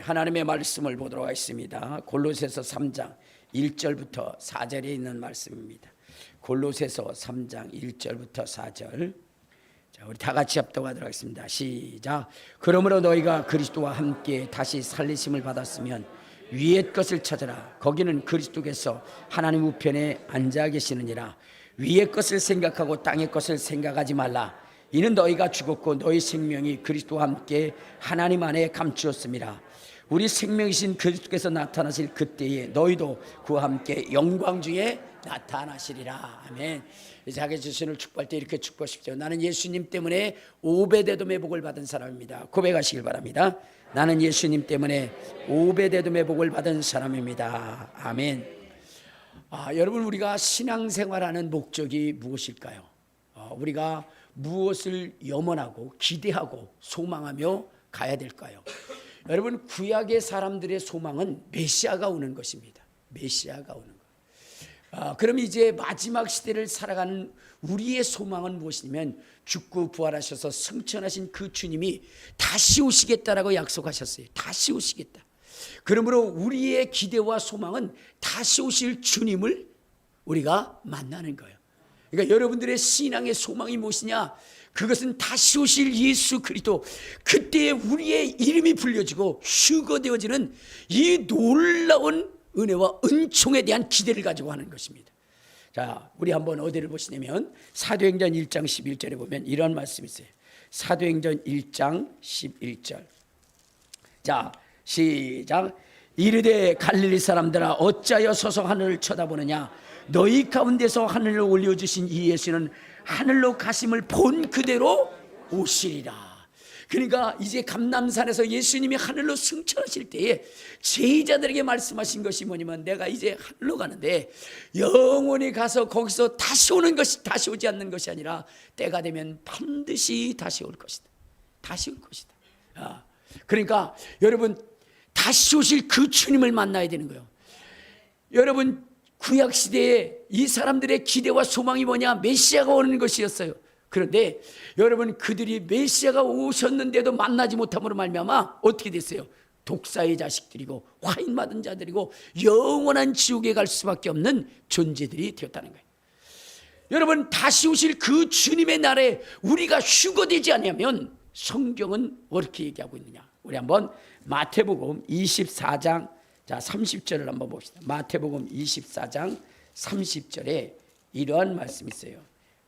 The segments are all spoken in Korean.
하나님의 말씀을 보도록 하겠습니다. 골로새서 3장 1절부터 4절에 있는 말씀입니다. 골로새서 3장 1절부터 4절. 자, 우리 다 같이 합독하도록 하겠습니다. 시작. 그러므로 너희가 그리스도와 함께 다시 살리심을 받았으면 위의 것을 찾아라. 거기는 그리스도께서 하나님 우편에 앉아 계시느니라. 위의 것을 생각하고 땅의 것을 생각하지 말라. 이는 너희가 죽었고 너희 생명이 그리스도와 함께 하나님 안에 감추었습니다. 우리 생명이신 그리스도께서 나타나실 그때에 너희도 그와 함께 영광 중에 나타나시리라. 아멘. 자기 자신을 축복할 때 이렇게 축복하십시오. 나는 예수님 때문에 오베데돔의 복을 받은 사람입니다. 고백하시길 바랍니다. 나는 예수님 때문에 오베데돔의 복을 받은 사람입니다. 아멘. 여러분, 우리가 신앙생활하는 목적이 무엇일까요? 우리가 무엇을 염원하고 기대하고 소망하며 가야 될까요? 여러분, 구약의 사람들의 소망은 메시아가 오는 것입니다. 메시아가 오는 것. 그럼 이제 마지막 시대를 살아가는 우리의 소망은 무엇이냐면 죽고 부활하셔서 승천하신 그 주님이 다시 오시겠다라고 약속하셨어요. 다시 오시겠다. 그러므로 우리의 기대와 소망은 다시 오실 주님을 우리가 만나는 거예요. 그러니까 여러분들의 신앙의 소망이 무엇이냐? 그것은 다시 오실 예수 그리스도, 그때에 우리의 이름이 불려지고 휴거되어지는 이 놀라운 은혜와 은총에 대한 기대를 가지고 하는 것입니다. 자, 우리 한번 어디를 보시냐면 사도행전 1장 11절에 보면 이런 말씀이 있어요. 사도행전 1장 11절. 자, 시작. 이르되 갈릴리 사람들아 어찌하여 서서 하늘을 쳐다보느냐? 너희 가운데서 하늘로 올려주신 이 예수는 하늘로 가심을 본 그대로 오시리라. 그러니까 이제 감람산에서 예수님이 하늘로 승천하실 때에 제자들에게 말씀하신 것이 뭐냐면 내가 이제 하늘로 가는데 영원히 가서 거기서 다시 오는 것이, 다시 오지 않는 것이 아니라 때가 되면 반드시 다시 올 것이다. 다시 올 것이다. 그러니까 여러분, 다시 오실 그 주님을 만나야 되는 거예요. 여러분, 구약시대에 이 사람들의 기대와 소망이 뭐냐? 메시아가 오는 것이었어요. 그런데 여러분, 그들이 메시아가 오셨는데도 만나지 못함으로 말미암아 어떻게 됐어요? 독사의 자식들이고 화인 맞은 자들이고 영원한 지옥에 갈 수밖에 없는 존재들이 되었다는 거예요. 여러분, 다시 오실 그 주님의 날에 우리가 휴거되지 않으면 성경은 어떻게 얘기하고 있느냐? 우리 한번 마태복음 24장 30절을 한번 봅시다. 마태복음 24장 30절에 이러한 말씀이 있어요.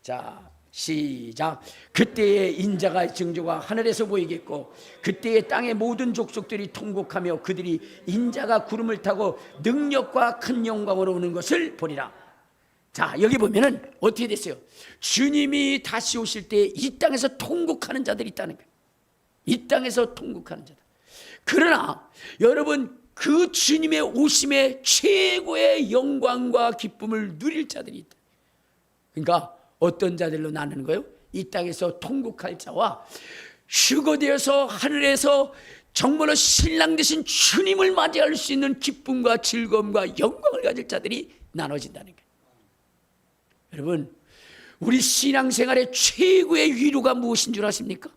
자, 시작. 그때에 인자가 증조가 하늘에서 보이겠고 그때에 땅의 모든 족속들이 통곡하며 그들이 인자가 구름을 타고 능력과 큰 영광으로 오는 것을 보리라. 자, 여기 보면은 어떻게 됐어요? 주님이 다시 오실 때 이 땅에서 통곡하는 자들이 있다는 거예요. 이 땅에서 통곡하는 자들. 그러나 여러분, 그 주님의 오심의 최고의 영광과 기쁨을 누릴 자들이 있다. 그러니까 어떤 자들로 나누는 거예요? 이 땅에서 통곡할 자와 휴거되어서 하늘에서 정말로 신랑 되신 주님을 맞이할 수 있는 기쁨과 즐거움과 영광을 가질 자들이 나눠진다는 거예요. 여러분, 우리 신앙생활의 최고의 위로가 무엇인 줄 아십니까?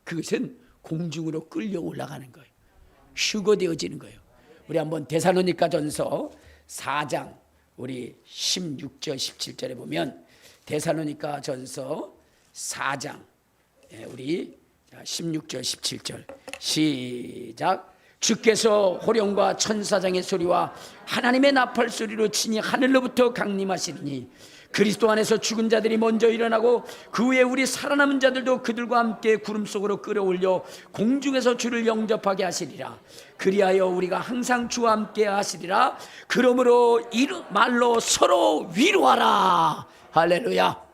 그것은 공중으로 끌려 올라가는 거예요. 휴거되어지는 거예요. 우리 한번 데살로니가전서 4장 우리 16절 17절에 보면 데살로니가전서 4장 우리 16절 17절 시작. 주께서 호령과 천사장의 소리와 하나님의 나팔 소리로 친히 하늘로부터 강림하시리니 그리스도 안에서 죽은 자들이 먼저 일어나고 그 후에 우리 살아남은 자들도 그들과 함께 구름 속으로 끌어올려 공중에서 주를 영접하게 하시리라. 그리하여 우리가 항상 주와 함께 하시리라. 그러므로 이 말로 서로 위로하라. 할렐루야.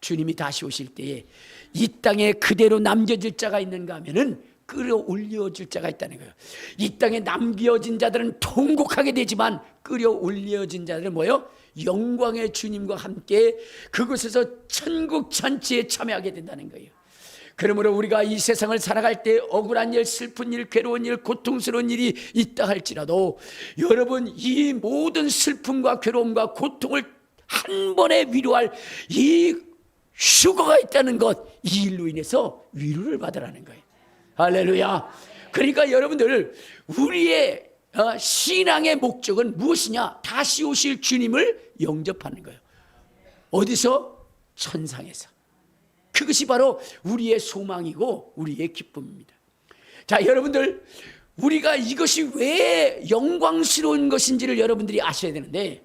주님이 다시 오실 때에 이 땅에 그대로 남겨질 자가 있는가 하면은 끌어올려질 자가 있다는 거예요. 이 땅에 남겨진 자들은 통곡하게 되지만 끌어올려진 자들은 뭐예요? 영광의 주님과 함께 그곳에서 천국 잔치에 참여하게 된다는 거예요. 그러므로 우리가 이 세상을 살아갈 때 억울한 일, 슬픈 일, 괴로운 일, 고통스러운 일이 있다 할지라도 여러분, 이 모든 슬픔과 괴로움과 고통을 한 번에 위로할 이 휴거가 있다는 것, 이 일로 인해서 위로를 받으라는 거예요. 할렐루야. 그러니까 여러분들 우리의 신앙의 목적은 무엇이냐? 다시 오실 주님을 영접하는 거예요. 어디서? 천상에서. 그것이 바로 우리의 소망이고 우리의 기쁨입니다. 자, 여러분들 우리가 이것이 왜 영광스러운 것인지를 여러분들이 아셔야 되는데,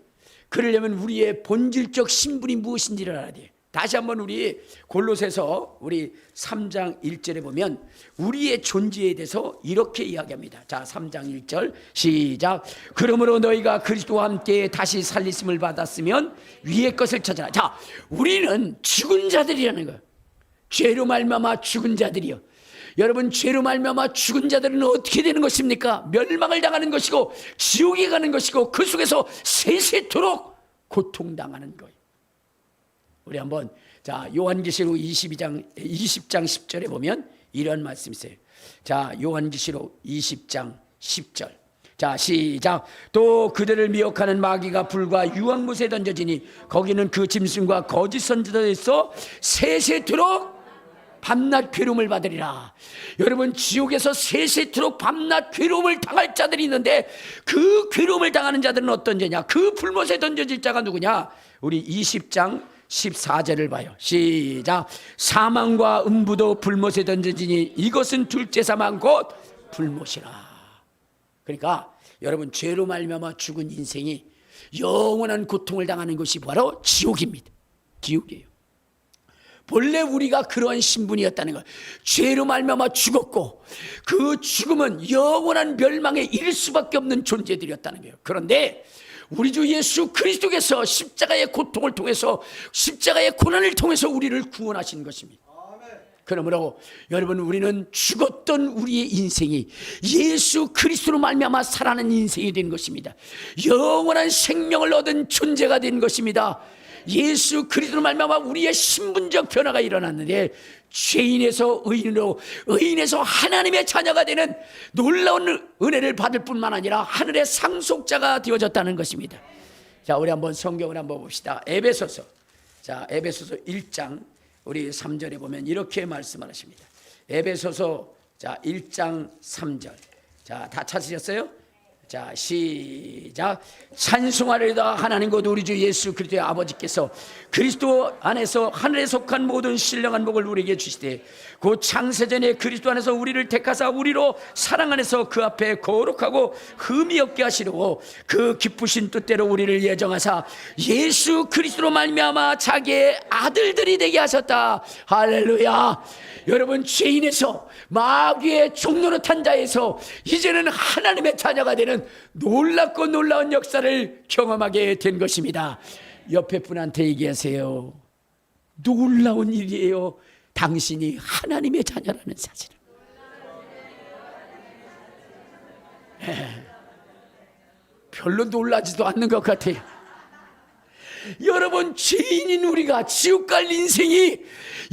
그러려면 우리의 본질적 신분이 무엇인지를 알아야 돼요. 다시 한번 우리 골로새서 우리 3장 1절에 보면 우리의 존재에 대해서 이렇게 이야기합니다. 자, 3장 1절 시작. 그러므로 너희가 그리스도와 함께 다시 살리심을 받았으면 위의 것을 찾아라. 자, 우리는 죽은 자들이라는 거예요. 죄로 말미암아 죽은 자들이요. 여러분, 죄로 말미암아 죽은 자들은 어떻게 되는 것입니까? 멸망을 당하는 것이고 지옥에 가는 것이고 그 속에서 세세토록 고통당하는 거예요. 우리 한번 자 요한계시록 20장 10절에 보면 이런 말씀이 있어요. 자, 요한계시록 20장 10절. 자, 시작. 또 그들을 미혹하는 마귀가 불과 유황못에 던져지니 거기는 그 짐승과 거짓 선지자에서 세세토록 밤낮 괴로움을 받으리라. 여러분, 지옥에서 세세토록 밤낮 괴로움을 당할 자들이 있는데 그 괴로움을 당하는 자들은 어떤 자냐? 그 불못에 던져질 자가 누구냐? 우리 20장 14절을 봐요. 시작. 사망과 음부도 불못에 던져지니 이것은 둘째 사망 곧 불못이라. 그러니까 여러분, 죄로 말미암아 죽은 인생이 영원한 고통을 당하는 것이 바로 지옥입니다. 지옥이에요. 본래 우리가 그러한 신분이었다는 것. 죄로 말미암아 죽었고 그 죽음은 영원한 멸망에 이를 수밖에 없는 존재들이었다는 거예요. 그런데 우리 주 예수 그리스도께서 십자가의 고통을 통해서, 십자가의 고난을 통해서 우리를 구원하신 것입니다. 그러므로 여러분, 우리는 죽었던 우리의 인생이 예수 그리스도로 말미암아 살아나는 인생이 된 것입니다. 영원한 생명을 얻은 존재가 된 것입니다. 예수 그리스도로 말미암아 우리의 신분적 변화가 일어났는데, 죄인에서 의인으로, 의인에서 하나님의 자녀가 되는 놀라운 은혜를 받을 뿐만 아니라 하늘의 상속자가 되어졌다는 것입니다. 자, 우리 한번 성경을 한번 봅시다. 에베소서. 자, 에베소서 1장 우리 3절에 보면 이렇게 말씀을 하십니다. 에베소서 자 1장 3절. 자, 다 찾으셨어요? 자, 시작. 찬송하리다 하나님 곧 우리 주 예수 그리스도의 아버지께서 그리스도 안에서 하늘에 속한 모든 신령한 복을 우리에게 주시되 곧 창세전에 그리스도 안에서 우리를 택하사 우리로 사랑 안에서 그 앞에 거룩하고 흠이 없게 하시려고 그 기쁘신 뜻대로 우리를 예정하사 예수 그리스도로 말미암아 자기의 아들들이 되게 하셨다. 할렐루야. 여러분, 죄인에서 마귀의 종노릇한 자에서 이제는 하나님의 자녀가 되는 놀랍고 놀라운 역사를 경험하게 된 것입니다. 옆에 분한테 얘기하세요. 놀라운 일이에요. 당신이 하나님의 자녀라는 사실을. 별로 놀라지도 않는 것 같아요. 여러분, 죄인인 우리가 지옥 갈 인생이,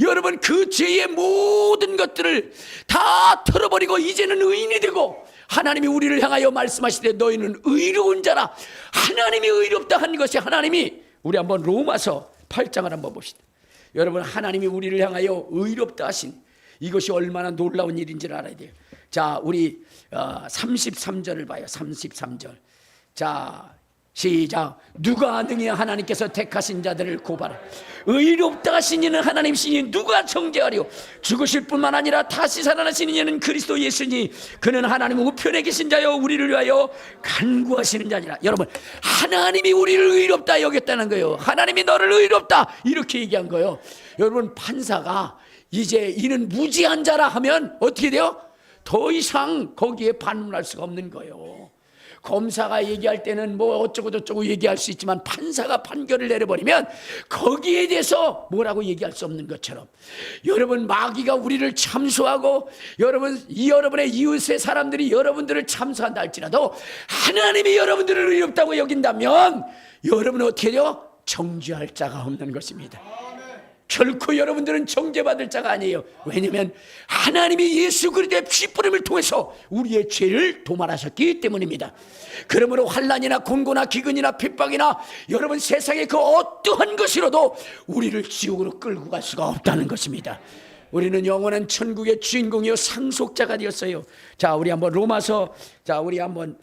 여러분 그 죄의 모든 것들을 다 털어버리고 이제는 의인이 되고, 하나님이 우리를 향하여 말씀하시되 너희는 의로운 자라. 하나님이 의롭다 한 것이, 하나님이, 우리 한번 로마서 8장을 한번 봅시다. 여러분, 하나님이 우리를 향하여 의롭다 하신 이것이 얼마나 놀라운 일인지를 알아야 돼요. 자, 우리 33절을 봐요. 33절. 자, 시작. 누가 능히 하나님께서 택하신 자들을 고발해 의롭다 하신 이는 하나님이시니 누가 정죄하리요. 죽으실 뿐만 아니라 다시 살아나신 이는 그리스도 예수니 그는 하나님 우편에 계신 자요 우리를 위하여 간구하시는 자니라. 여러분, 하나님이 우리를 의롭다 여겼다는 거예요. 하나님이 너를 의롭다 이렇게 얘기한 거예요. 여러분, 판사가 이제 이는 무지한 자라 하면 어떻게 돼요? 더 이상 거기에 반문할 수가 없는 거예요. 검사가 얘기할 때는 뭐 어쩌고 저쩌고 얘기할 수 있지만 판사가 판결을 내려버리면 거기에 대해서 뭐라고 얘기할 수 없는 것처럼, 여러분, 마귀가 우리를 참소하고 여러분의 이웃의 사람들이 여러분들을 참소한다 할지라도 하나님이 여러분들을 의롭다고 여긴다면 여러분은 어떻게 돼요? 정죄할 자가 없는 것입니다. 결코 여러분들은 정죄받을 자가 아니에요. 왜냐하면 하나님이 예수 그리스도의 피뿌림을 통해서 우리의 죄를 도말하셨기 때문입니다. 그러므로 환난이나 공고나 기근이나 핍박이나 여러분 세상의 그 어떠한 것이라도 우리를 지옥으로 끌고 갈 수가 없다는 것입니다. 우리는 영원한 천국의 주인공이요 상속자가 되었어요. 자, 우리 한번 로마서, 자, 우리 한번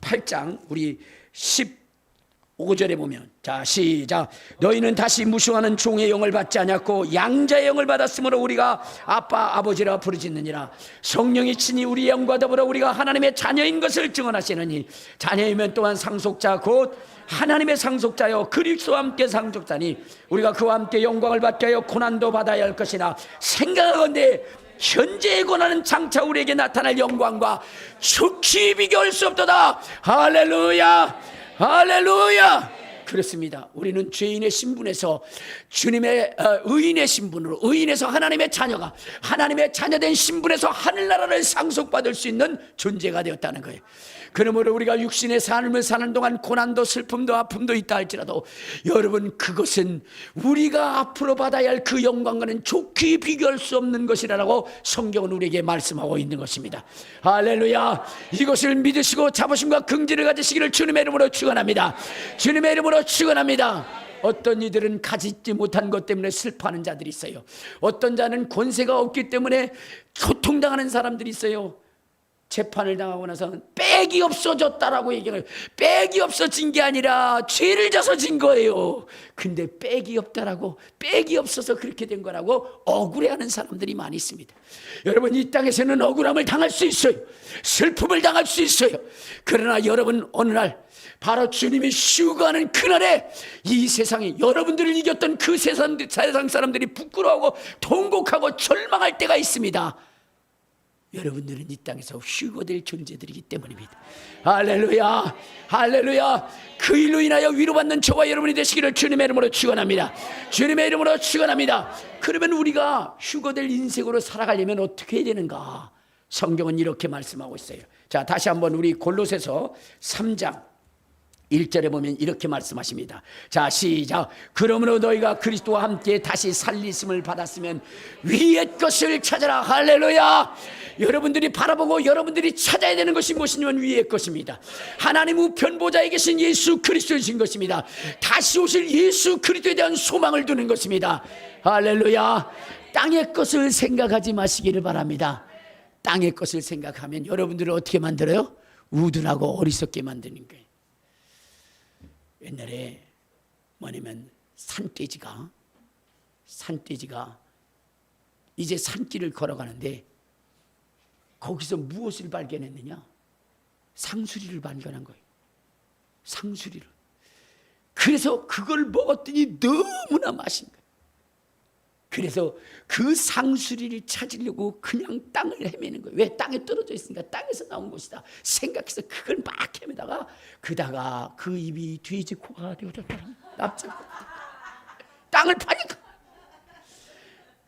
8장 우리 15절에 보면, 자, 시작. 너희는 다시 무시하는 종의 영을 받지 않았고 양자의 영을 받았으므로 우리가 아빠 아버지라 부르짖느니라. 성령이 친히 우리 영과 더불어 우리가 하나님의 자녀인 것을 증언하시느니, 자녀이면 또한 상속자 곧 하나님의 상속자여 그리스도와 함께 상속자니 우리가 그와 함께 영광을 받게 하여 고난도 받아야 할 것이나 생각하건대 현재의 고난은 장차 우리에게 나타날 영광과 축히 비교할 수 없도다. 할렐루야, 할렐루야. 그렇습니다. 우리는 죄인의 신분에서 주님의 의인의 신분으로, 의인에서 하나님의 자녀가, 하나님의 자녀된 신분에서 하늘나라를 상속받을 수 있는 존재가 되었다는 거예요. 그러므로 우리가 육신의 삶을 사는 동안 고난도 슬픔도 아픔도 있다 할지라도 여러분, 그것은 우리가 앞으로 받아야 할 그 영광과는 좋게 비교할 수 없는 것이라고 성경은 우리에게 말씀하고 있는 것입니다. 할렐루야. 이것을 믿으시고 자부심과 긍지를 가지시기를 주님의 이름으로 축원합니다. 주님의 이름으로 축원합니다. 어떤 이들은 가지지 못한 것 때문에 슬퍼하는 자들이 있어요. 어떤 자는 권세가 없기 때문에 고통당하는 사람들이 있어요. 재판을 당하고 나서 빽이 없어졌다라고 얘기해요. 빽이 없어진 게 아니라 죄를 져서 진 거예요. 근데 빽이 없다라고, 빽이 없어서 그렇게 된 거라고 억울해하는 사람들이 많이 있습니다. 여러분, 이 땅에서는 억울함을 당할 수 있어요. 슬픔을 당할 수 있어요. 그러나 여러분, 어느 날 바로 주님이 휴가하는 그날에 이 세상에 여러분들을 이겼던 그 세상 사람들이 부끄러워하고 통곡하고 절망할 때가 있습니다. 여러분들은 이 땅에서 휴거될 존재들이기 때문입니다. 할렐루야, 할렐루야. 그 일로 인하여 위로받는 저와 여러분이 되시기를 주님의 이름으로 축원합니다. 주님의 이름으로 축원합니다. 그러면 우리가 휴거될 인생으로 살아가려면 어떻게 해야 되는가? 성경은 이렇게 말씀하고 있어요. 자, 다시 한번 우리 골로새서 3장 1절에 보면 이렇게 말씀하십니다. 자, 시작. 그러므로 너희가 그리스도와 함께 다시 살리심을 받았으면 위의 것을 찾아라. 할렐루야. 여러분들이 바라보고 여러분들이 찾아야 되는 것이 무엇이냐면 위의 것입니다. 하나님 우편 보좌에 계신 예수 그리스도이신 것입니다. 다시 오실 예수 그리스도에 대한 소망을 두는 것입니다. 할렐루야. 땅의 것을 생각하지 마시기를 바랍니다. 땅의 것을 생각하면 여러분들을 어떻게 만들어요? 우둔하고 어리석게 만드는 거예요. 옛날에 뭐냐면 산돼지가 이제 산길을 걸어가는데 거기서 무엇을 발견했느냐? 상수리를 발견한 거예요. 상수리를. 그래서 그걸 먹었더니 너무나 맛있는 거예요. 그래서 그 상수리를 찾으려고 그냥 땅을 헤매는 거예요. 왜? 땅에 떨어져 있으니까 땅에서 나온 것이다 생각해서 그걸 막 헤매다가 그다가 그 입이 돼지 코가 되어졌더라. 납작 땅을 파니까.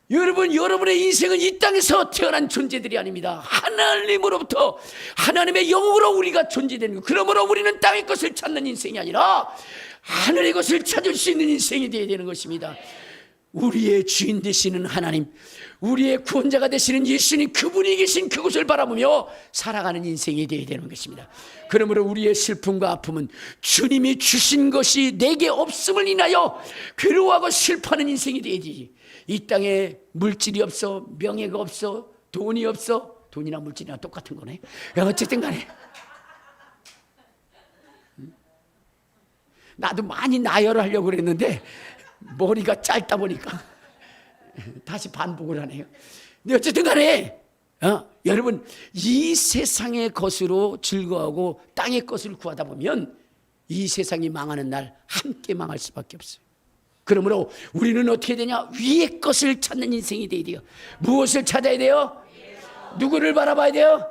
여러분, 여러분의 인생은 이 땅에서 태어난 존재들이 아닙니다. 하나님으로부터, 하나님의 영으로 우리가 존재되는 것. 그러므로 우리는 땅의 것을 찾는 인생이 아니라 하늘의 것을 찾을 수 있는 인생이 되어야 되는 것입니다. 우리의 주인 되시는 하나님, 우리의 구원자가 되시는 예수님, 그분이 계신 그곳을 바라보며 살아가는 인생이 되어야 되는 것입니다. 그러므로 우리의 슬픔과 아픔은 주님이 주신 것이 내게 없음을 인하여 괴로워하고 슬퍼하는 인생이 되야지. 이 땅에 물질이 없어, 명예가 없어, 돈이 없어. 돈이나 물질이나 똑같은 거네. 어쨌든 간에 나도 많이 나열을 하려고 그랬는데 머리가 짧다 보니까 다시 반복을 하네요. 근데 어쨌든 간에 여러분, 이 세상의 것으로 즐거워하고 땅의 것을 구하다 보면 이 세상이 망하는 날 함께 망할 수밖에 없어요. 그러므로 우리는 어떻게 되냐? 위의 것을 찾는 인생이 돼야 돼요. 무엇을 찾아야 돼요? 누구를 바라봐야 돼요?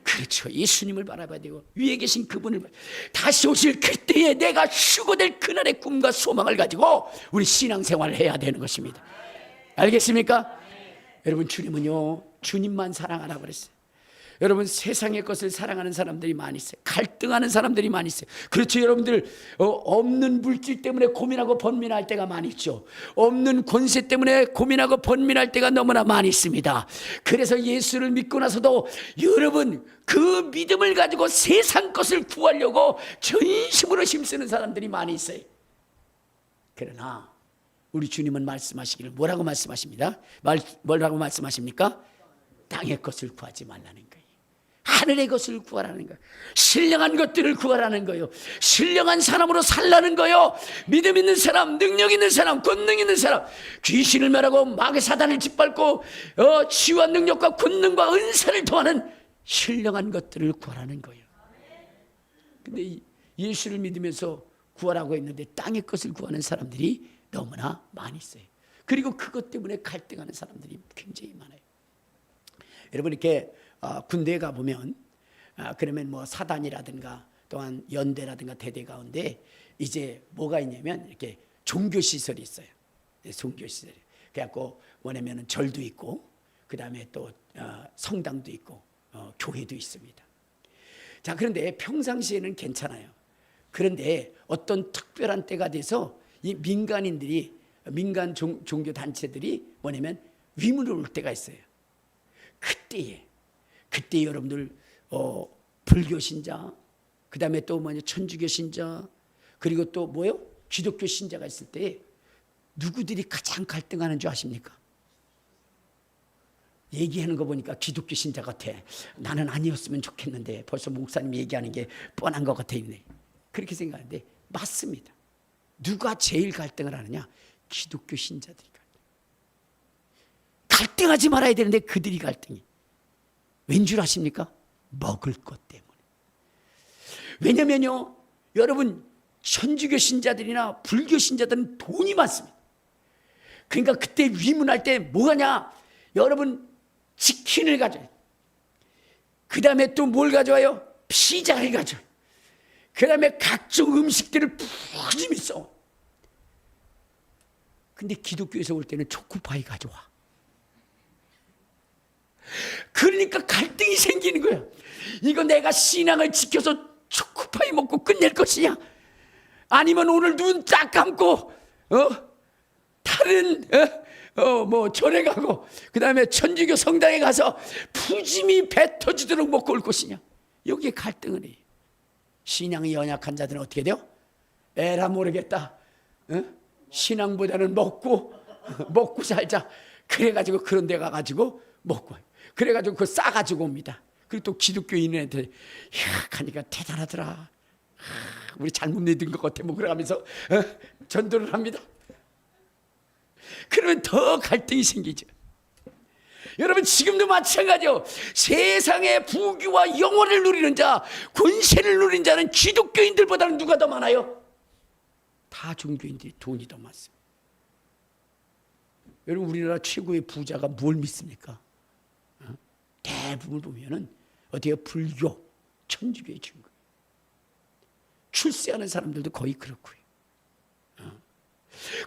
그렇죠. 예수님을 바라봐야 되고 위에 계신 그분을 다시 오실 그때에 내가 휴거될 그날의 꿈과 소망을 가지고 우리 신앙생활을 해야 되는 것입니다. 알겠습니까? 여러분, 주님은요, 주님만 사랑하라고 그랬어요. 여러분, 세상의 것을 사랑하는 사람들이 많이 있어요. 갈등하는 사람들이 많이 있어요. 그렇죠. 여러분들 없는 물질 때문에 고민하고 번민할 때가 많이 있죠. 없는 권세 때문에 고민하고 번민할 때가 너무나 많이 있습니다. 그래서 예수를 믿고 나서도 여러분, 그 믿음을 가지고 세상 것을 구하려고 전심으로 힘쓰는 사람들이 많이 있어요. 그러나 우리 주님은 말씀하시기를 뭐라고 말씀하십니다? 뭐라고 말씀하십니까? 땅의 것을 구하지 말라는 거예요. 하늘의 것을 구하라는 거예요. 신령한 것들을 구하라는 거예요. 신령한 사람으로 살라는 거예요. 믿음 있는 사람, 능력 있는 사람, 권능 있는 사람, 귀신을 멸하고 마귀 사단을 짓밟고 치유와 능력과 권능과 은사를 통하는 신령한 것들을 구하라는 거예요. 근데 예수를 믿으면서 구하라고 했는데 땅의 것을 구하는 사람들이 너무나 많이 있어요. 그리고 그것 때문에 갈등하는 사람들이 굉장히 많아요. 여러분 이렇게 군대에 가보면 그러면 뭐 사단이라든가 또한 연대라든가 대대 가운데 이제 뭐가 있냐면 이렇게 종교시설이 있어요. 종교시설이. 그래갖고 뭐냐면 절도 있고 그 다음에 또 성당도 있고 교회도 있습니다. 자, 그런데 평상시에는 괜찮아요. 그런데 어떤 특별한 때가 돼서 이 민간인들이 민간 종교 단체들이 뭐냐면 위문을 올 때가 있어요. 그때 여러분들 불교 신자, 그 다음에 또 뭐냐 천주교 신자, 그리고 또 뭐요? 기독교 신자가 있을 때 누구들이 가장 갈등하는 줄 아십니까? 얘기하는 거 보니까 기독교 신자 같아. 나는 아니었으면 좋겠는데 벌써 목사님 얘기하는 게 뻔한 것 같아 있네. 그렇게 생각하는데 맞습니다. 누가 제일 갈등을 하느냐? 기독교 신자들이 갈등하지 말아야 되는데 그들이 갈등이. 왠 줄 아십니까? 먹을 것 때문에. 왜냐면요, 여러분 천주교 신자들이나 불교 신자들은 돈이 많습니다. 그러니까 그때 위문할 때 뭐하냐? 여러분 치킨을 가져요. 그 다음에 또 뭘 가져와요? 피자를 가져요. 그 다음에 각종 음식들을 푸짐히 써. 근데 기독교에서 올 때는 초코파이 가져와. 그러니까 갈등이 생기는 거야. 이거 내가 신앙을 지켜서 초코파이 먹고 끝낼 것이냐? 아니면 오늘 눈 딱 감고 다른 뭐 절에 가고 그 다음에 천주교 성당에 가서 푸짐히 배 터지도록 먹고 올 것이냐? 여기에 갈등을 해요. 신앙이 연약한 자들은 어떻게 돼요? 에라 모르겠다. 신앙보다는 먹고 살자. 그래가지고 그런 데 가가지고 먹고 그래가지고 그거 싸가지고 옵니다. 그리고 또 기독교인한테 가니까 대단하더라. 우리 잘못 믿은 것 같아. 뭐 그러면서 전도를 합니다. 그러면 더 갈등이 생기죠. 여러분 지금도 마찬가지요. 세상의 부귀와 영원을 누리는 자, 권세를 누리는 자는 기독교인들보다는 누가 더 많아요? 다 종교인들이 돈이 더 많습니다. 여러분 우리나라 최고의 부자가 뭘 믿습니까? 대부분 보면은 어디에 불교, 천주교의 친구. 출세하는 사람들도 거의 그렇고요.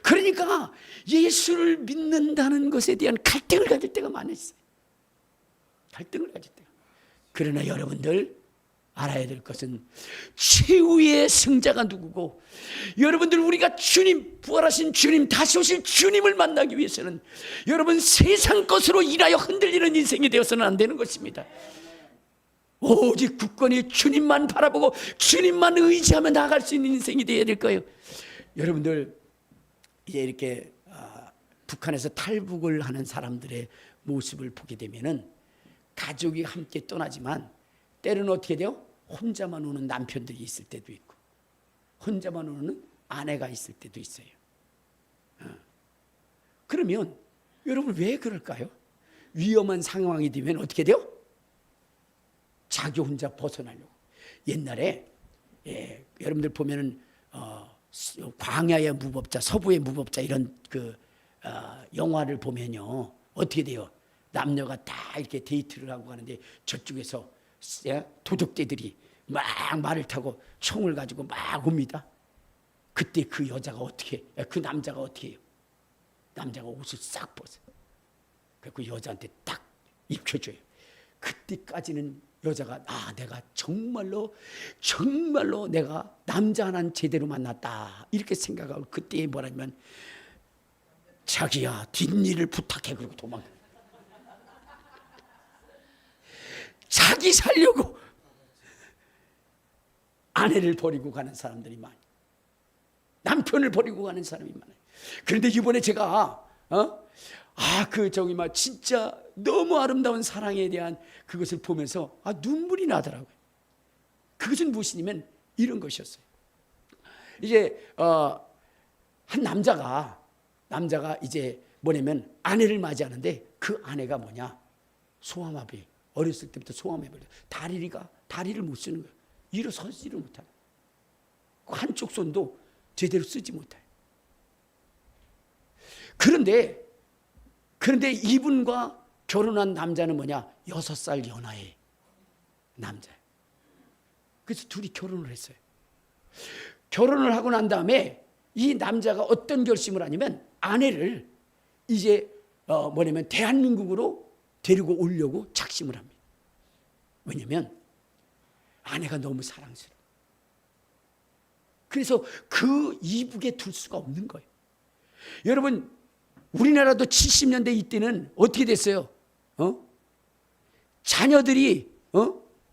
그러니까 예수를 믿는다는 것에 대한 갈등을 가질 때가 많았어요. 갈등을 가질 때가. 그러나 여러분들 알아야 될 것은 최후의 승자가 누구고, 여러분들 우리가 주님, 부활하신 주님, 다시 오실 주님을 만나기 위해서는 여러분 세상 것으로 인하여 흔들리는 인생이 되어서는 안 되는 것입니다. 오직 굳건히 주님만 바라보고 주님만 의지하며 나아갈 수 있는 인생이 되어야 될 거예요. 여러분들 이제 이렇게 북한에서 탈북을 하는 사람들의 모습을 보게 되면은 가족이 함께 떠나지만 때로는 어떻게 돼요? 혼자만 오는 남편들이 있을 때도 있고 혼자만 오는 아내가 있을 때도 있어요. 그러면 여러분 왜 그럴까요? 위험한 상황이 되면 어떻게 돼요? 자기 혼자 벗어나려고. 옛날에 여러분들 보면은 광야의 무법자, 서부의 무법자 이런 영화를 보면요 어떻게 돼요? 남녀가 다 이렇게 데이트를 하고 가는데 저쪽에서 도적대들이 막 말을 타고 총을 가지고 막 옵니다. 그때 그 여자가 어떻게, 그 남자가 어떻게 해요? 남자가 옷을 싹 벗어요. 그 여자한테 딱 입혀줘요. 그때까지는 여자가 내가 정말로 내가 남자 하나는 제대로 만났다 이렇게 생각하고 그때 뭐라면 자기야 뒷일을 부탁해 그러고 도망가. 자기 살려고 아내를 버리고 가는 사람들이 많아요. 남편을 버리고 가는 사람이 많아요. 그런데 이번에 제가 진짜 너무 아름다운 사랑에 대한 그것을 보면서 눈물이 나더라고요. 그것은 무엇이냐면 이런 것이었어요. 이제 한 남자가 이제 뭐냐면 아내를 맞이하는데 그 아내가 뭐냐? 소아마비. 어렸을 때부터 소아마비. 다리를 못 쓰는 거예요. 일어서지를 못하는. 한쪽 손도 제대로 쓰지 못해요. 그런데 이분과 결혼한 남자는 뭐냐? 6살 연하의 남자예요. 그래서 둘이 결혼을 했어요. 결혼을 하고 난 다음에 이 남자가 어떤 결심을 하냐면 아내를 이제 대한민국으로 데리고 오려고 작심을 합니다. 왜냐면 아내가 너무 사랑스러워. 그래서 그 이북에 둘 수가 없는 거예요. 여러분, 우리나라도 70년대 이때는 어떻게 됐어요? 자녀들이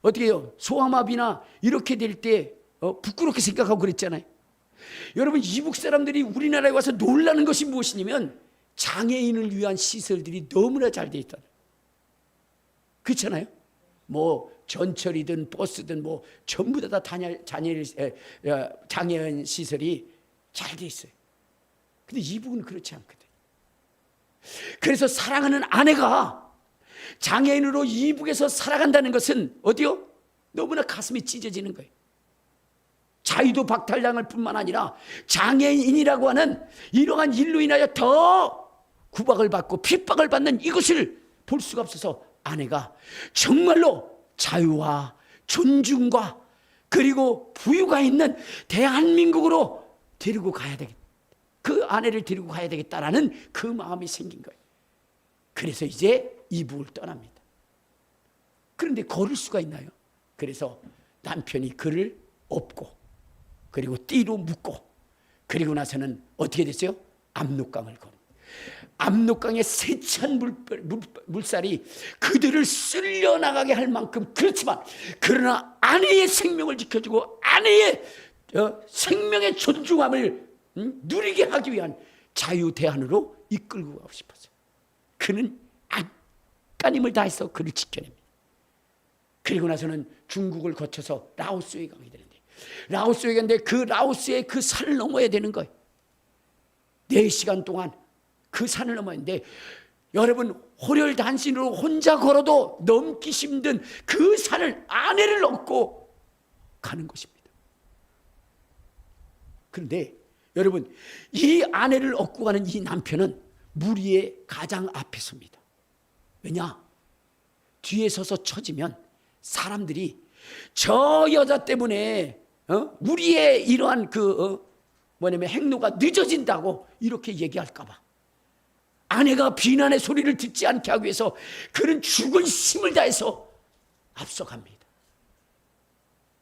어떻게 해요? 소아마비나 이렇게 될 때 부끄럽게 생각하고 그랬잖아요. 여러분, 이북 사람들이 우리나라에 와서 놀라는 것이 무엇이냐면 장애인을 위한 시설들이 너무나 잘 돼 있다. 그렇잖아요. 뭐 전철이든 버스든 뭐 전부 다 장애인 시설이 잘 돼 있어요. 근데 이북은 그렇지 않거든. 그래서 사랑하는 아내가 장애인으로 이북에서 살아간다는 것은 어디요? 너무나 가슴이 찢어지는 거예요. 자유도 박탈당할 뿐만 아니라 장애인이라고 하는 이러한 일로 인하여 더 구박을 받고 핍박을 받는 이것을 볼 수가 없어서 아내가 정말로 자유와 존중과 그리고 부유가 있는 대한민국으로 데리고 가야 되겠다. 그 아내를 데리고 가야 되겠다라는 그 마음이 생긴 거예요. 그래서 이제 이북을 떠납니다. 그런데 걸을 수가 있나요? 그래서 남편이 그를 업고 그리고 띠로 묶고 그리고 나서는 어떻게 됐어요? 압록강을 걸어. 압록강의 세찬 물살이 그들을 쓸려나가게 할 만큼 그렇지만 그러나 아내의 생명을 지켜주고 아내의 생명의 존중함을 누리게 하기 위한 자유대안으로 이끌고 가고 싶었어요. 그는 안간힘을 다해서 그를 지켜냅니다. 그리고 나서는 중국을 거쳐서 라오스에 가게 되는데 라오스에 갔는데 그 라오스의 그 산을 넘어야 되는 거예요. 4시간 동안 그 산을 넘었는데 여러분 호렬단신으로 혼자 걸어도 넘기 힘든 그 산을 아내를 얻고 가는 것입니다. 그런데 여러분 이 아내를 얻고 가는 이 남편은 무리의 가장 앞에 섭니다. 왜냐? 뒤에 서서 쳐지면 사람들이 저 여자 때문에 무리의 이러한 행로가 늦어진다고 이렇게 얘기할까 봐 아내가 비난의 소리를 듣지 않게 하기 위해서 그는 죽은 힘을 다해서 앞서갑니다.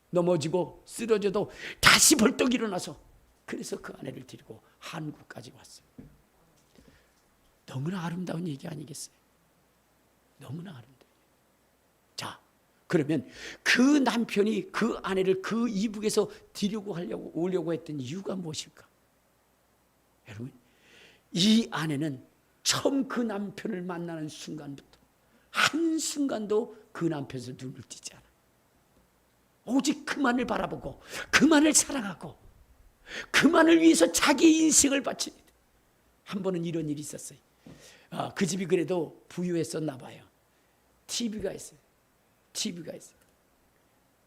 넘어지고 쓰러져도 다시 벌떡 일어나서 그래서 그 아내를 데리고 한국까지 왔어요. 너무나 아름다운 얘기 아니겠어요? 너무나 아름다워요. 자, 그러면 그 남편이 그 아내를 그 이북에서 오려고 했던 이유가 무엇일까? 여러분, 이 아내는 처음 그 남편을 만나는 순간부터 한순간도 그 남편에서 눈을 떼지 않아. 오직 그만을 바라보고 그만을 사랑하고 그만을 위해서 자기 인생을 바칩니다. 한 번은 이런 일이 있었어요. 그 집이 그래도 부유했었나 봐요. TV가 있어요.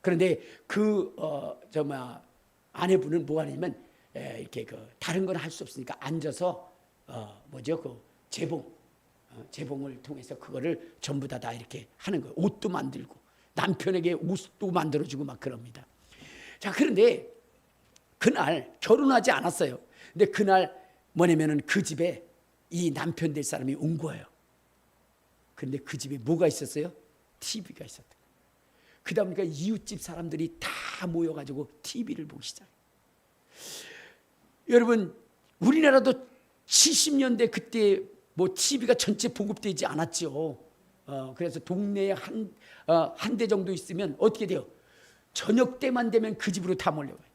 그런데 아내분은 뭐 하냐면 이렇게 다른 건 할 수 없으니까 앉아서 재봉을 통해서 그거를 전부 다 이렇게 하는 거예요. 옷도 만들고 남편에게 옷도 만들어주고 막 그럽니다. 자, 그런데 그날 결혼하지 않았어요. 근데 그날 그 집에 이 남편 될 사람이 온 거예요. 그런데 그 집에 뭐가 있었어요? TV가 있었다. 그러다 보니까 이웃집 사람들이 다 모여가지고 TV를 보기 시작해요. 여러분, 우리나라도 70년대 그때 TV가 전체 보급되지 않았죠. 그래서 동네에 한 대 정도 있으면 어떻게 돼요? 저녁 때만 되면 그 집으로 다 몰려가요.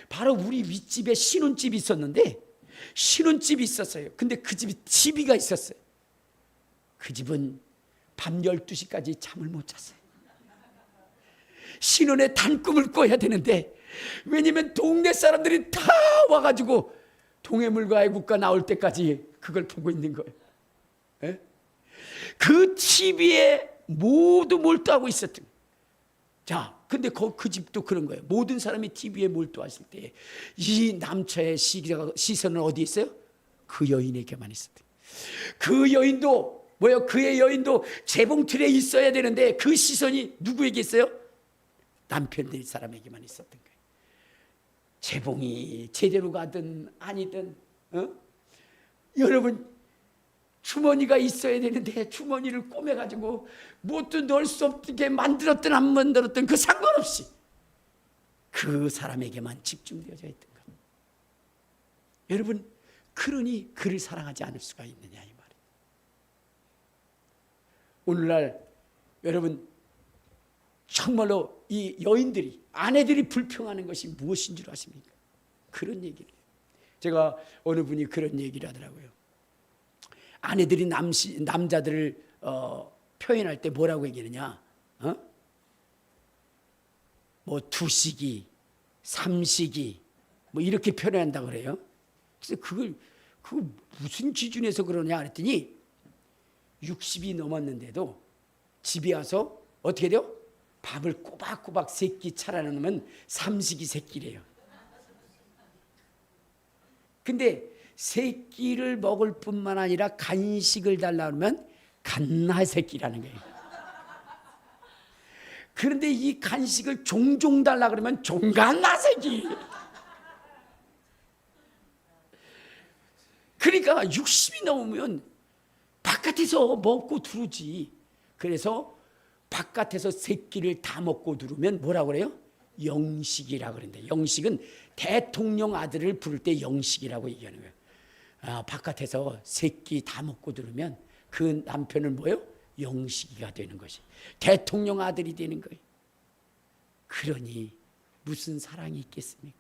바로 우리 윗집에 신혼집이 있었는데 신혼집이 있었어요. 근데 그 집이 TV가 있었어요. 그 집은 밤 12시까지 잠을 못 잤어요. 신혼의 단꿈을 꿔야 되는데, 왜냐면 동네 사람들이 다 와가지고 동해물과 애국가 나올 때까지 그걸 보고 있는 거예요. 에? 그 TV에 모두 몰두하고 있었던 거예요. 자, 근데 그 집도 그런 거예요. 모든 사람이 TV에 몰두했을 때 이 남처의 시선은 어디 있어요? 그 여인에게만 있었던 거예요. 그 여인도 뭐예요? 그의 여인도 재봉틀에 있어야 되는데 그 시선이 누구에게 있어요? 남편 될 사람에게만 있었던 거예요. 재봉이 제대로 가든 아니든, 여러분, 주머니가 있어야 되는데 주머니를 꼬매가지고 뭣도 넣을 수 없게 만들었든 안 만들었든 그 상관없이 그 사람에게만 집중되어져 있던 것. 여러분, 그러니 그를 사랑하지 않을 수가 있느냐 이 말이에요. 오늘날 여러분, 정말로 이 여인들이, 아내들이 불평하는 것이 무엇인 줄 아십니까? 그런 얘기를. 제가 어느 분이 그런 얘기를 하더라고요. 아내들이 남자들을 표현할 때 뭐라고 얘기하느냐? 뭐 두식이, 삼식이, 뭐 이렇게 표현한다고 그래요. 그래서 그걸 무슨 기준에서 그러냐 그랬더니 60이 넘었는데도 집에 와서 어떻게 돼요? 밥을 꼬박꼬박 3끼 차려놓으면 삼식이 새끼래요. 근데 3끼를 먹을 뿐만 아니라 간식을 달라 그러면 갓나새끼라는 거예요. 그런데 이 간식을 종종 달라 그러면 종갓나새끼. 그러니까 60이 넘으면 바깥에서 먹고 두르지. 그래서 바깥에서 3끼를 다 먹고 두르면 뭐라고 그래요? 영식이라고 그러는데, 영식은 대통령 아들을 부를 때 영식이라고 얘기하는 거예요. 바깥에서 3끼 다 먹고 들으면 그 남편은 뭐예요? 영식이가 되는 것이, 대통령 아들이 되는 거예요. 그러니 무슨 사랑이 있겠습니까?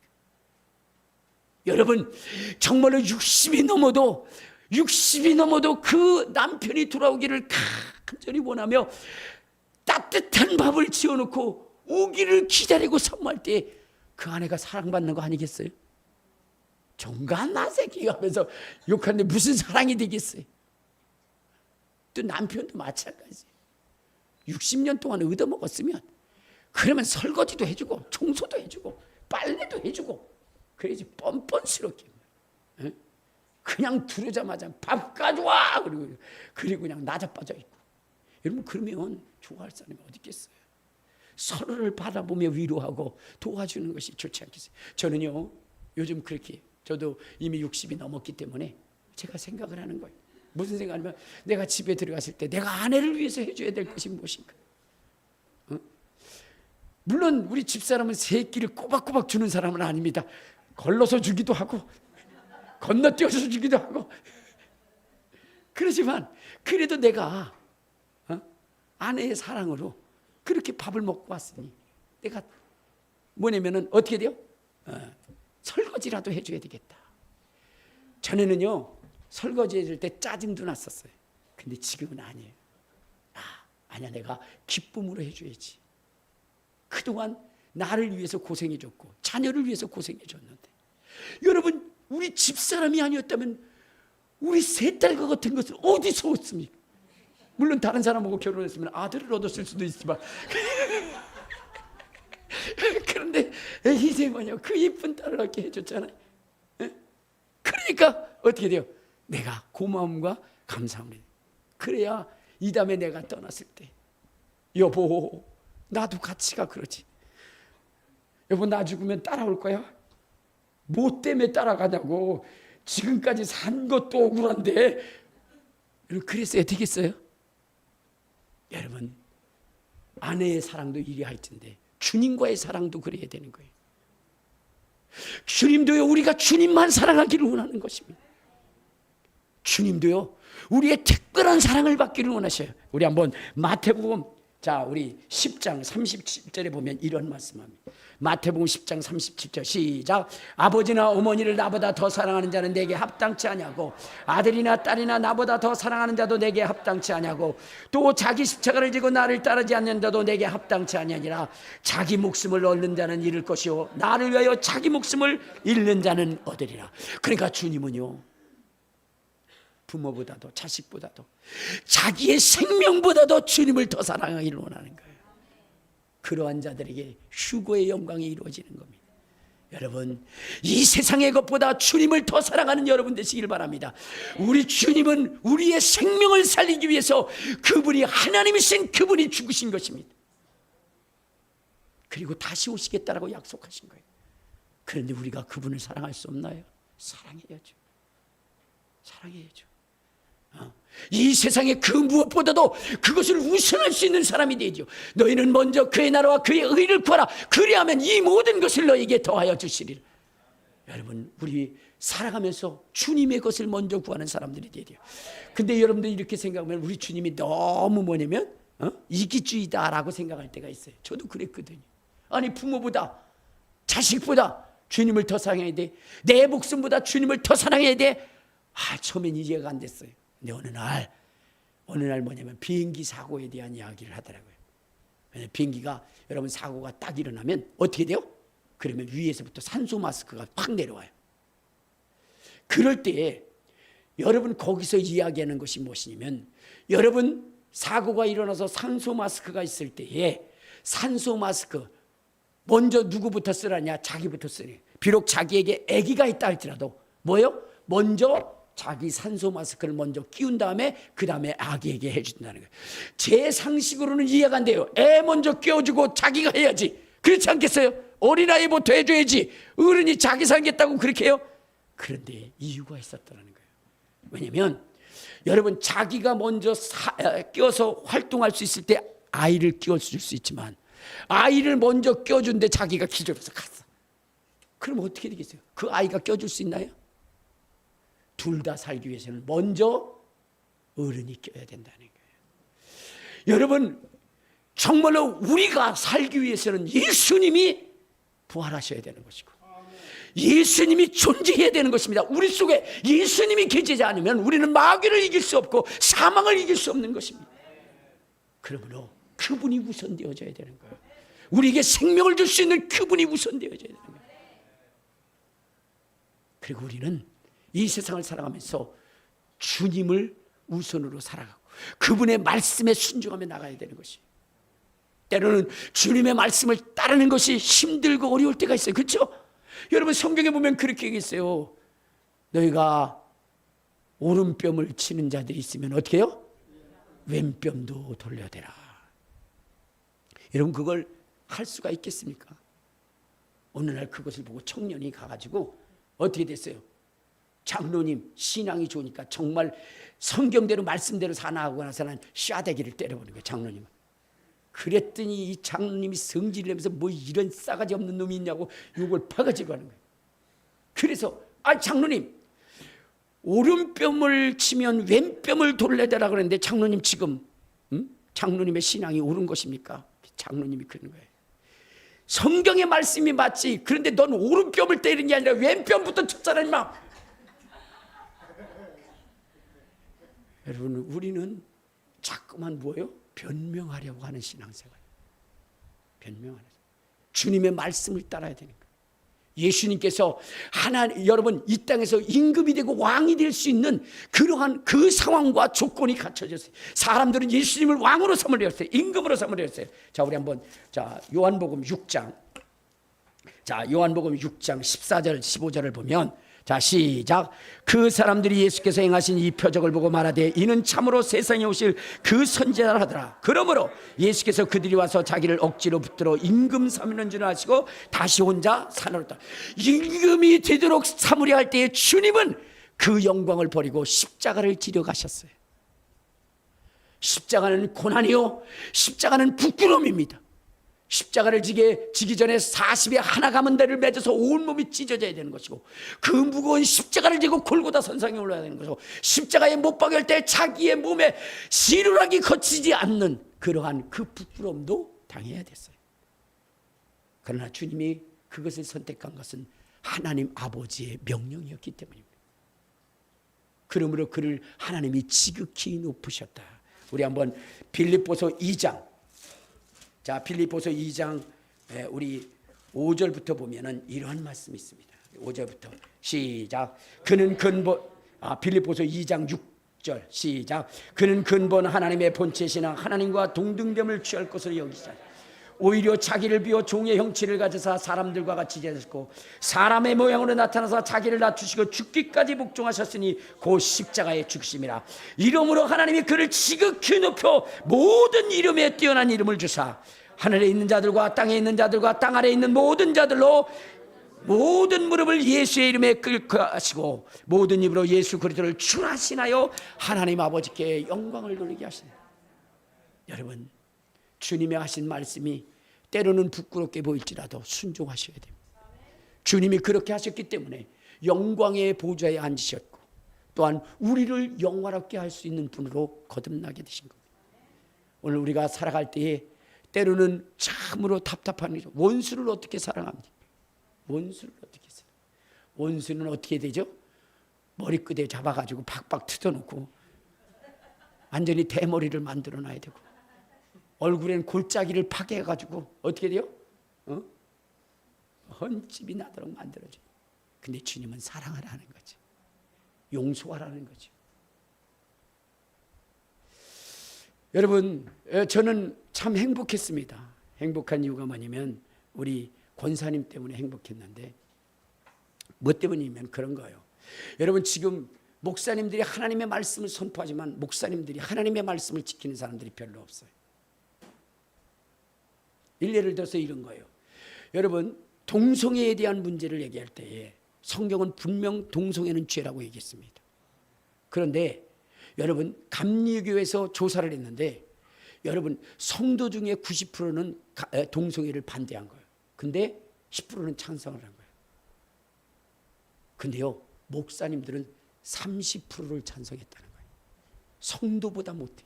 여러분, 정말로 60이 넘어도 그 남편이 돌아오기를 간절히 원하며 따뜻한 밥을 지어놓고 오기를 기다리고 선무할 때 그 아내가 사랑받는 거 아니겠어요? 종갓나새끼 하면서 욕하는데 무슨 사랑이 되겠어요? 또 남편도 마찬가지예요. 60년 동안 얻어먹었으면 그러면 설거지도 해주고 청소도 해주고 빨래도 해주고 그래야지 뻔뻔스럽게. 그냥 들어오자마자 밥 가져와 그리고 그냥 나자빠져 있고. 여러분, 그러면 좋아할 사람이 어디 있겠어요? 서로를 바라보며 위로하고 도와주는 것이 좋지 않겠어요? 저는요, 요즘 그렇게, 저도 이미 60이 넘었기 때문에 제가 생각을 하는 거예요. 무슨 생각하면, 내가 집에 들어갔을 때 내가 아내를 위해서 해줘야 될 것이 무엇인가? 물론 우리 집사람은 3끼를 꼬박꼬박 주는 사람은 아닙니다. 걸러서 주기도 하고 건너뛰어서 주기도 하고. 그렇지만 그래도 내가 아내의 사랑으로 그렇게 밥을 먹고 왔으니 내가 뭐냐면은 어떻게 돼요? 설거지라도 해줘야 되겠다. 전에는요, 설거지 해줄 때 짜증도 났었어요. 근데 지금은 아니에요. 아니야, 내가 기쁨으로 해줘야지. 그동안 나를 위해서 고생해줬고 자녀를 위해서 고생해줬는데, 여러분, 우리 집사람이 아니었다면 우리 세 딸과 같은 것을 어디서 얻습니까? 물론 다른 사람하고 결혼했으면 아들을 얻었을 수도 있지만 그런데 이제만요, 그 이쁜 딸을 얻게 해줬잖아요. 그러니까 어떻게 돼요? 내가 고마움과 감사함을. 그래야 이 다음에 내가 떠났을 때, 여보, 나도 같이 가 그러지. 여보, 나 죽으면 따라올 거야? 뭐 때문에 따라가냐고. 지금까지 산 것도 억울한데. 그랬어야 되겠어요? 여러분, 아내의 사랑도 이리 할 텐데 주님과의 사랑도 그래야 되는 거예요. 주님도요, 우리가 주님만 사랑하기를 원하는 것입니다. 주님도요, 우리의 특별한 사랑을 받기를 원하셔요. 우리 한번 마태복음 자, 우리 10장 37절에 보면 이런 말씀합니다. 마태복음 10장 37절 시작. 아버지나 어머니를 나보다 더 사랑하는 자는 내게 합당치 아니하고 아들이나 딸이나 나보다 더 사랑하는 자도 내게 합당치 아니하고 또 자기 십자가를 지고 나를 따르지 않는 자도 내게 합당치 아니하니라. 자기 목숨을 얻는 자는 잃을 것이요 나를 위하여 자기 목숨을 잃는 자는 얻으리라. 그러니까 주님은요, 부모보다도 자식보다도 자기의 생명보다도 주님을 더 사랑하기를 원하는 거예요. 그러한 자들에게 휴거의 영광이 이루어지는 겁니다. 여러분, 이 세상의 것보다 주님을 더 사랑하는 여러분 되시길 바랍니다. 우리 주님은 우리의 생명을 살리기 위해서 그분이 하나님이신 그분이 죽으신 것입니다. 그리고 다시 오시겠다라고 약속하신 거예요. 그런데 우리가 그분을 사랑할 수 없나요? 사랑해야죠. 사랑해야죠. 이 세상에 그 무엇보다도 그것을 우선할 수 있는 사람이 되죠. 너희는 먼저 그의 나라와 그의 의를 구하라. 그리하면 이 모든 것을 너희에게 더하여 주시리라. 여러분, 우리 살아가면서 주님의 것을 먼저 구하는 사람들이 돼야 돼요. 근데 여러분들 이렇게 생각하면 우리 주님이 너무 뭐냐면 이기주의다라고 생각할 때가 있어요. 저도 그랬거든요. 아니, 부모보다 자식보다 주님을 더 사랑해야 돼. 내 목숨보다 주님을 더 사랑해야 돼. 처음엔 이해가 안 됐어요. 근데 어느 날 뭐냐면 비행기 사고에 대한 이야기를 하더라고요. 비행기가 여러분 사고가 딱 일어나면 어떻게 돼요? 그러면 위에서부터 산소 마스크가 확 내려와요. 그럴 때 여러분 거기서 이야기하는 것이 무엇이냐면, 여러분 사고가 일어나서 산소 마스크가 있을 때에 산소 마스크 먼저 누구부터 쓰라냐? 자기부터 쓰래. 비록 자기에게 아기가 있다 할지라도 뭐예요? 먼저 자기 산소 마스크를 먼저 끼운 다음에 그 다음에 아기에게 해준다는 거예요. 제 상식으로는 이해가 안 돼요. 애 먼저 끼워주고 자기가 해야지. 그렇지 않겠어요? 어린아이부터 해줘야지. 어른이 자기 살겠다고 그렇게 해요? 그런데 이유가 있었다는 거예요. 왜냐하면 여러분, 자기가 먼저 끼워서 활동할 수 있을 때 아이를 끼워줄 수 있지만 아이를 먼저 끼워준데 자기가 기절해서 갔어. 그럼 어떻게 되겠어요? 그 아이가 끼워줄 수 있나요? 둘 다 살기 위해서는 먼저 어른이 껴야 된다는 거예요. 여러분, 정말로 우리가 살기 위해서는 예수님이 부활하셔야 되는 것이고 예수님이 존재해야 되는 것입니다. 우리 속에 예수님이 계시지 않으면 우리는 마귀를 이길 수 없고 사망을 이길 수 없는 것입니다. 그러므로 그분이 우선되어져야 되는 거예요. 우리에게 생명을 줄 수 있는 그분이 우선되어져야 되는 거예요. 그리고 우리는 이 세상을 살아가면서 주님을 우선으로 살아가고 그분의 말씀에 순종하며 나가야 되는 것이, 때로는 주님의 말씀을 따르는 것이 힘들고 어려울 때가 있어요. 그렇죠? 여러분, 성경에 보면 그렇게 얘기했어요. 너희가 오른뼘을 치는 자들이 있으면 어떻게 해요? 왼뼘도 돌려대라. 여러분, 그걸 할 수가 있겠습니까? 어느 날 그것을 보고 청년이 가가지고 어떻게 됐어요? 장로님, 신앙이 좋으니까 정말 성경대로 말씀대로 사나하고 나서는 샤대기를 때려버린 거예요, 장로님은. 그랬더니 이 장로님이 성질을 내면서 뭐 이런 싸가지 없는 놈이 있냐고 욕을 퍼가지고 하는 거예요. 그래서 장로님, 오른뼘을 치면 왼뼘을 돌려대라 그랬는데 장로님 지금 장로님의 신앙이 옳은 것입니까? 장로님이 그러는 거예요. 성경의 말씀이 맞지. 그런데 넌 오른뼘을 때리는 게 아니라 왼뼘부터 쳤잖아 임마. 여러분, 우리는 자꾸만 뭐예요? 변명하려고 하는 신앙생활. 변명하는. 주님의 말씀을 따라야 되는 거예요. 예수님께서 여러분 이 땅에서 임금이 되고 왕이 될 수 있는 그러한 그 상황과 조건이 갖춰졌어요. 사람들은 예수님을 왕으로 삼으려 했어요. 임금으로 삼으려 했어요. 자, 우리 한번 요한복음 6장. 요한복음 6장 14절 15절을 보면, 자, 시작. 그 사람들이 예수께서 행하신 이 표적을 보고 말하되 이는 참으로 세상에 오실 그 선지자라 하더라. 그러므로 예수께서 그들이 와서 자기를 억지로 붙들어 임금 삼는 줄 아시고 다시 혼자 산으로 떠. 임금이 되도록 삼으려 할 때에 주님은 그 영광을 버리고 십자가를 지려 가셨어요. 십자가는 고난이요, 십자가는 부끄러움입니다. 십자가를 지기 전에 40에 하나 감은 데를 맺어서 온몸이 찢어져야 되는 것이고, 그 무거운 십자가를 지고 골고다 선상에 올라야 되는 것이고, 십자가에 못 박을 때 자기의 몸에 시루락이 거치지 않는 그러한 그 부끄러움도 당해야 됐어요. 그러나 주님이 그것을 선택한 것은 하나님 아버지의 명령이었기 때문입니다. 그러므로 그를 하나님이 지극히 높으셨다. 우리 한번 빌립보서 2장, 자, 빌립보서 2장 우리 5절부터 보면은 이러한 말씀이 있습니다. 5절부터 시작. 그는 근본, 빌립보서 2장 6절 시작. 그는 근본 하나님의 본체시나 하나님과 동등됨을 취할 것으로 여기자 오히려 자기를 비워 종의 형체를 가져사 사람들과 같이 되셨고, 사람의 모양으로 나타나서 자기를 낮추시고 죽기까지 복종하셨으니 곧 십자가의 죽심이라. 이름으로 하나님이 그를 지극히 높여 모든 이름에 뛰어난 이름을 주사 하늘에 있는 자들과 땅에 있는 자들과 땅 아래에 있는 모든 자들로 모든 무릎을 예수의 이름에 꿇게 하시고 모든 입으로 예수 그리스도를 주하시나요 하나님 아버지께 영광을 돌리게 하시네. 여러분, 주님이 하신 말씀이 때로는 부끄럽게 보일지라도 순종하셔야 됩니다. 주님이 그렇게 하셨기 때문에 영광의 보좌에 앉으셨고, 또한 우리를 영화롭게 할 수 있는 분으로 거듭나게 되신 겁니다. 오늘 우리가 살아갈 때에 때로는 참으로 답답한 거죠. 원수를 어떻게 사랑합니까? 원수를 어떻게 사랑? 원수는 어떻게 되죠? 머리끝에 잡아가지고 박박 뜯어놓고 완전히 대머리를 만들어놔야 되고, 얼굴엔 골짜기를 파괴해가지고 어떻게 돼요? 헌집이 나도록 만들어줘요. 근데 주님은 사랑하라는 거지, 용서하라는 거지. 여러분, 저는 참 행복했습니다. 행복한 이유가 뭐냐면 우리 권사님 때문에 행복했는데, 뭐 때문이면 그런 거예요. 여러분, 지금 목사님들이 하나님의 말씀을 선포하지만 목사님들이 하나님의 말씀을 지키는 사람들이 별로 없어요. 일례를 들어서 이런 거예요. 여러분, 동성애에 대한 문제를 얘기할 때에 성경은 분명 동성애는 죄라고 얘기했습니다. 그런데 여러분, 감리교에서 조사를 했는데 여러분, 성도 중에 90%는 동성애를 반대한 거예요. 근데 10%는 찬성을 한 거예요. 근데요, 목사님들은 30%를 찬성했다는 거예요. 성도보다 못해.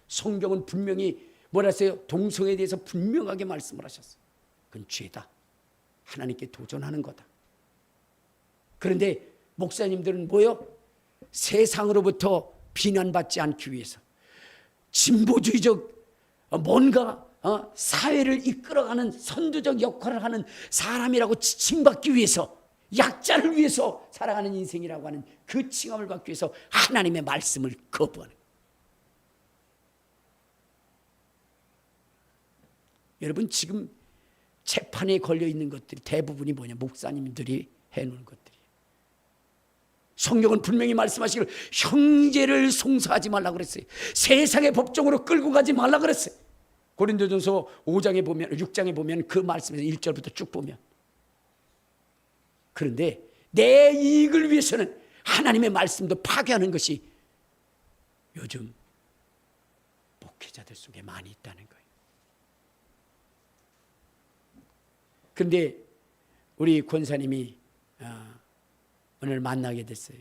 성경은 분명히 뭐라 했어요? 동성애에 대해서 분명하게 말씀을 하셨어요. 그건 죄다. 하나님께 도전하는 거다. 그런데 목사님들은 뭐요? 세상으로부터 비난받지 않기 위해서 진보주의적 뭔가 사회를 이끌어가는 선두적 역할을 하는 사람이라고 칭받기 위해서, 약자를 위해서 살아가는 인생이라고 하는 그 칭함을 받기 위해서 하나님의 말씀을 거부하는 거예요. 여러분, 지금 재판에 걸려 있는 것들이 대부분이 뭐냐? 목사님들이 해놓은 것들이에요. 성경은 분명히 말씀하시기를 형제를 송사하지 말라고 그랬어요. 세상의 법정으로 끌고 가지 말라고 그랬어요. 고린도전서 5장에 보면, 6장에 보면 그 말씀에서 1절부터 쭉 보면. 그런데 내 이익을 위해서는 하나님의 말씀도 파괴하는 것이 요즘 목회자들 속에 많이 있다는 거예요. 그런데 우리 권사님이 오늘 만나게 됐어요.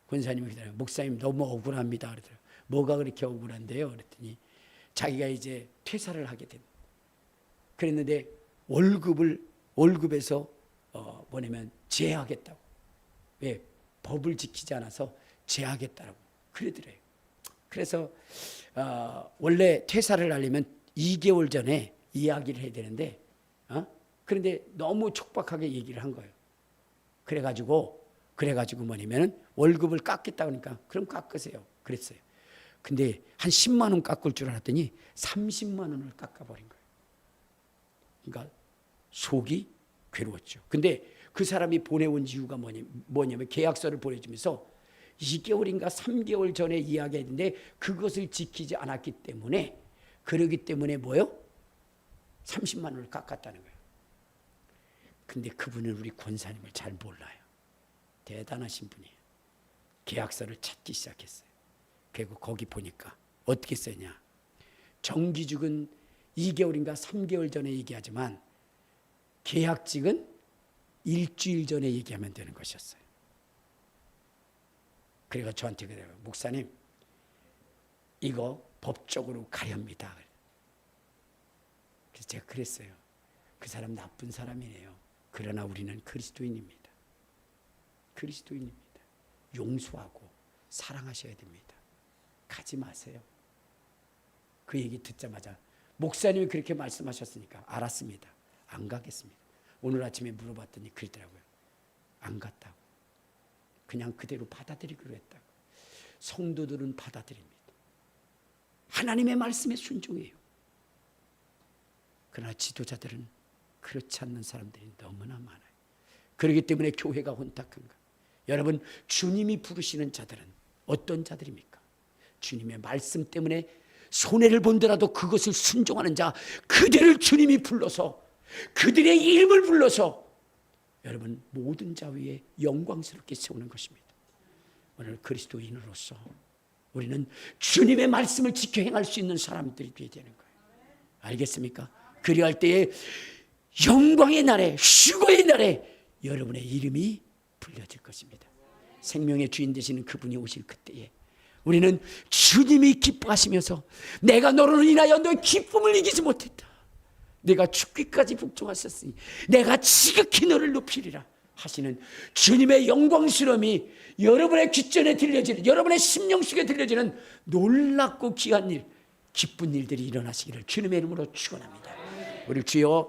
권사님이 그러더라고요. 목사님 너무 억울합니다. 그러더라고요. 뭐가 그렇게 억울한데요? 그랬더니 자기가 이제 퇴사를 하게 된. 그랬는데 월급에서 뭐냐면 제하겠다고. 왜? 법을 지키지 않아서 제하겠다고 그러더래요. 그래서 원래 퇴사를 하려면 2개월 전에 이야기를 해야 되는데 그런데 너무 촉박하게 얘기를 한 거예요. 그래가지고 뭐냐면은 월급을 깎겠다 그러니까 그럼 깎으세요. 그랬어요. 근데 한 10만 원 깎을 줄 알았더니 30만 원을 깎아버린 거예요. 그러니까 속이 괴로웠죠. 근데 그 사람이 보내온 이유가 뭐냐면 계약서를 보내주면서 2개월인가 3개월 전에 이야기했는데 그것을 지키지 않았기 때문에, 그러기 때문에 뭐요? 30만 원을 깎았다는 거예요. 근데 그분은 우리 권사님을 잘 몰라요. 대단하신 분이에요. 계약서를 찾기 시작했어요. 그리고 거기 보니까 어떻게 써냐? 정기직은 2개월인가 3개월 전에 얘기하지만 계약직은 일주일 전에 얘기하면 되는 것이었어요. 그리고 저한테 그래요. 목사님, 이거 법적으로 가야 합니다. 그래서 제가 그랬어요. 그 사람 나쁜 사람이네요. 그러나 우리는 그리스도인입니다. 그리스도인입니다. 용서하고 사랑하셔야 됩니다. 가지 마세요. 그 얘기 듣자마자 목사님이 그렇게 말씀하셨으니까 알았습니다. 안 가겠습니다. 오늘 아침에 물어봤더니 그러더라고요. 안 갔다고. 그냥 그대로 받아들이기로 했다고. 성도들은 받아들입니다. 하나님의 말씀에 순종해요. 그러나 지도자들은 그렇지 않는 사람들이 너무나 많아요. 그렇기 때문에 교회가 혼탁한가. 여러분, 주님이 부르시는 자들은 어떤 자들입니까? 주님의 말씀 때문에 손해를 본더라도 그것을 순종하는 자, 그들을 주님이 불러서 그들의 이름을 불러서 여러분 모든 자 위에 영광스럽게 세우는 것입니다. 오늘 그리스도인으로서 우리는 주님의 말씀을 지켜 행할 수 있는 사람들이 되어야 되는 거예요. 알겠습니까? 그리할 때에 영광의 날에, 휴거의 날에 여러분의 이름이 불려질 것입니다. 생명의 주인 되시는 그분이 오실 그때에 우리는 주님이 기뻐하시면서 내가 너로 인하여 너의 기쁨을 이기지 못했다. 내가 죽기까지 복종하셨으니 내가 지극히 너를 높이리라 하시는 주님의 영광스러움이 여러분의 귓전에 들려지는, 여러분의 심령 속에 들려지는 놀랍고 귀한 일, 기쁜 일들이 일어나시기를 주님의 이름으로 축원합니다. 우리 주여